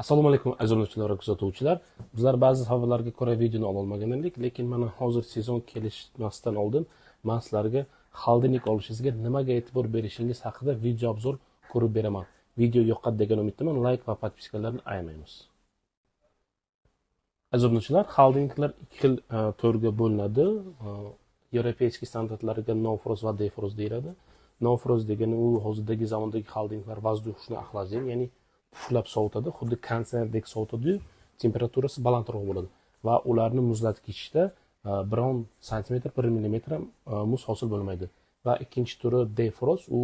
Assalomu alaykum aziz o'quvchilar va kuzatuvchilar. Bizlar ba'zi savollarga ko'ra videoni ola olmagan edik, lekin mana hozir sezon kelishmasdan oldin men sizlarga xaldinik olishingizga nimaga e'tibor berishingiz haqida video obzor ko'rib beraman. Video yoqqan degan umiddaman. Like va podpiskalarni ayamaymiz. Aziz o'quvchilar, xaldiniklar ikki xil turga bo'linadi. Yevropeiskiy standartlarga no-frost va defrost deyiladi. No-frost degani u hozirdagi zamondagi xaldiniklar vazduhni aqlashgan, ya'ni puflab sovutadi, xuddi konditsionerda sovutadi, temperaturasi balandroq bo'ladi va ularni muzlatgichda 1 santimetr 1 millimetr muz hosil bo'lmaydi. Va ikkinchi turi defrost, u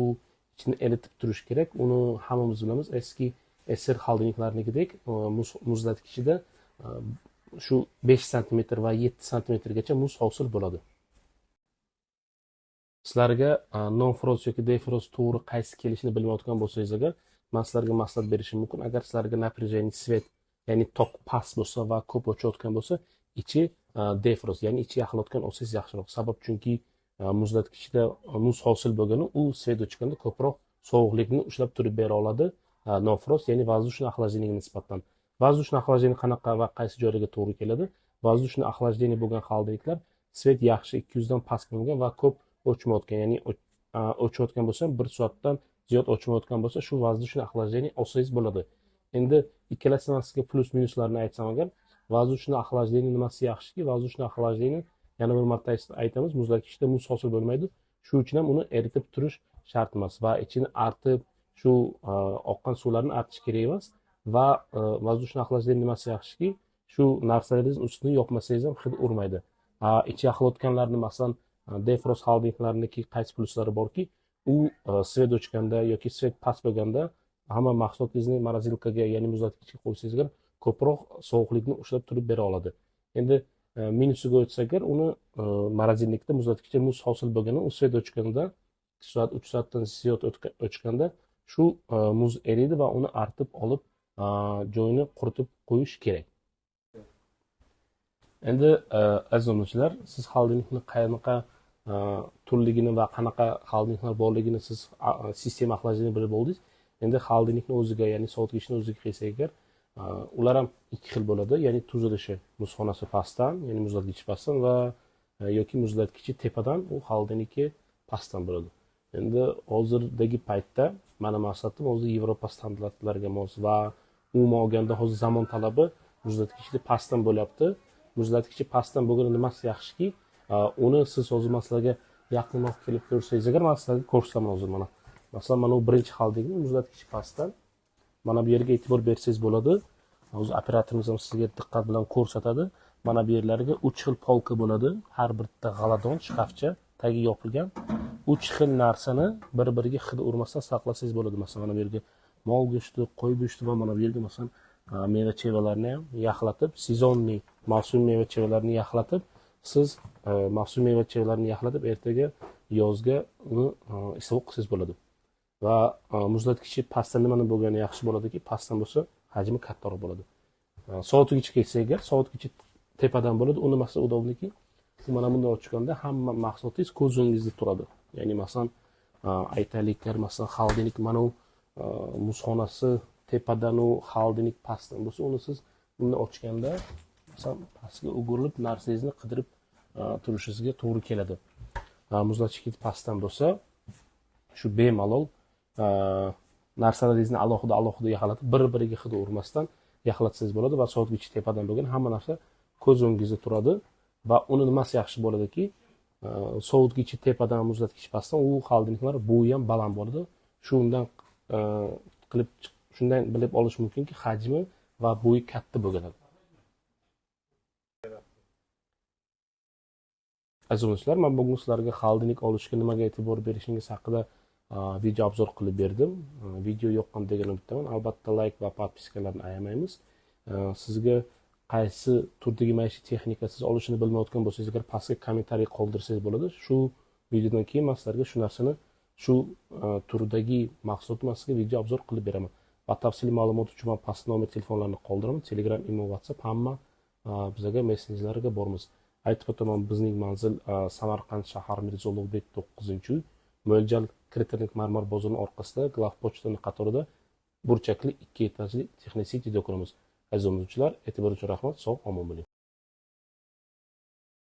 ichini eritib turish kerak. Uni hammamiz bilamiz, eski SR xaldiniklarnikidek muzlatgichida shu 5 santimetr va 7 santimetrgacha muz hosil bo'ladi. Sizlarga non-frost yoki defrost to'g'ri qaysi kelishini bilmayotgan bo'lsangiz agar, men sizlarga maslahat berishim mumkin. Agar sizlarga напряжение svet, ya'ni tok past bo'lsa va ko'p o'chayotgan bo'lsa, ichi defrost, ya'ni ichi yoqilayotgan olsangiz yaxshiroq. Sabab chunki muzlatgichda muz hosil bo'lgani, u svet o'chganda ko'proq sovuqlikni ushlab turib bera oladi. Non-frost, ya'ni воздушное охлаждениеga nisbatan. Воздушное охлаждение qanaqa va qaysi joylarga to'g'ri keladi? Воздушное охлаждение bo'lgan xaldiniklar svet yaxshi 200 dan past bo'lgan va ko'p o'chmayotgan, ya'ni o'chayotgan bo'lsa, 1 soatdan ziyod o'chmayotgan bo'lsa, shu воздушное охлаждение olsangiz bo'ladi. Endi ikkalasidan sizga plus minuslarni aytsam agar, воздушное охлаждение nimasi yaxshiki? Воздушное охлаждение, yana bir marta aytamiz, muzlatgichda muz hosil bo'lmaydi. Shu uchun ham uni eritib turish shart emas va ichini artib, shu oqqan suvlarni artish kerak emas va воздушное охлаждение nimasi yaxshiki? Shu narsalaringiz ustini yopmasangiz ham hid urmaydi. Ichi yoqilayotganlarni, masalan, defrost xaldiniklarniki qaysi pluslari borki, u svet o'chganda yoki svet past bo'lganda hamma mahsulotingizni morozilkaga, ya'ni muzlatgichga qo'ysangizlar, ko'proq sovuqlikni ushlab turib bera oladi. Endi minusiga o'tsak agar, uni morozilnikda muzlatgichda muz hosil bo'lgani, u svet o'chganda 2 soat 3 soatdan ziyod o'chganda shu muz eriydi va uni artib olib joyini quritib qo'yish kerak. Endi aziz o'quvchilar, siz xaldinikni qanaqa turligini va qanaqa xaldiniklar borligini siz sistema охлаждения bilib oldingiz. Endi xaldinikni o'ziga, ya'ni sovutgichni o'ziga qilsak agar, ular ham ikki xil bo'ladi, ya'ni tuzilishi muzxonasi pastdan, ya'ni muzlatgich pastdan va yoki muzlatgichi tepadan, u xaldiniki pastdan bo'ladi. Endi hozirdagi paytda mana maqsadim o'zi Yevropa standartlariga mos va umuman olganda hozir zamon talabi muzlatgichni pastdan bo'lyapti. Muzlatgichi pastdan bo'lgani nimasi yaxshiki, uni siz hozir sizlarga yaqinroq kelib ko'rsangiz agar, men sizlarga ko'rsataman hozir mana. Masalan, mana bu birinchi xaldinik muzlatgichi pastdan. Mana bu yerga e'tibor bersangiz bo'ladi. Hozir operatorimiz ham sizga diqqat bilan ko'rsatadi. Mana bu yerlarga 3 xil polka bo'ladi. Har birta g'aladon, shkafcha, tagi yopilgan. 3 xil narsani bir-biriga hid urmasdan saqlasangiz bo'ladi. Masalan, mana bu yerga mol go'shti, qo'y go'shti va mana bu yerga masalan meva-chevalarni ham yaxlatib, sezonniy mavsumiy meva-chevalarni yaxlatib, siz mavsumiy meva-chevalarni yaxlatib ertaga yozga uni iste'mol qilsangiz bo'ladi. Va muzlatgichi pastdan nimani bo'lgani yaxshi bo'ladiki, pastdan bo'lsa hajmi kattaroq bo'ladi. Sovutgichga kelsak agar, sovutgichi tepadan bo'ladi. Uni masalan udobniki, mana bunday ochganda hamma mahsulotingiz ko'z o'ngingizda turadi. Ya'ni masalan aytayliklar, masalan xaldinik mana u muzxonasi tepadan u xaldinik pastdan bo'lsa, uni siz uni ochganda masalan pastga o'girilib narsangizni qidirib turishingizga to'g'ri keladi. Muzlatgich pastdan bo'lsa, shu bemalol narsalaringizni alohida yaxlatib, bir-biriga hid urmasdan yaxlatsangiz bo'ladi va sovutgich tepadan bo'lgan hamma narsa ko'z o'ngingizda turadi va uni nimasi yaxshi bo'ladiki, sovutgichi tepadan, muzlatgich pastdan, u xaldiniklar bo'yi ham baland bo'ladi. Shundan shundan bilib olish mumkinki, hajmi va bo'yi katta bo'ladi. Aziz o'quvchilar, men bugun sizlarga xaldinik olishga nimaga e'tibor berishingiz haqida video obzor qilib berdim. Video yoqqan degan umiddaman. Albatta like va podpiskalarni ayamaymiz. Sizga qaysi turdagi maishiy texnika siz olishini bilmayotgan bo'lsangiz agar, pastga kommentariy qoldirsangiz bo'ladi. Shu videodan keyin men sizlarga shu narsani, shu turdagi mahsulotni sizga video obzor qilib beraman. Batafsil ma'lumot uchun men pastda nomer telefonlarini qoldiraman. Telegram, imo, WhatsApp hamma bizga messenjerlarga bormiz. Aytib o'taman, bizning manzil Samarqand shahar Mirzo Ulug'bek 9-uy, mo'ljal Kriternik marmar bozorining orqasida, Glavopochtaning qatorida burchakli 2 etajli texnosity do'konimiz. Aziz o'quvchilar, e'tibor uchun rahmat. Sog' omon bo'ling.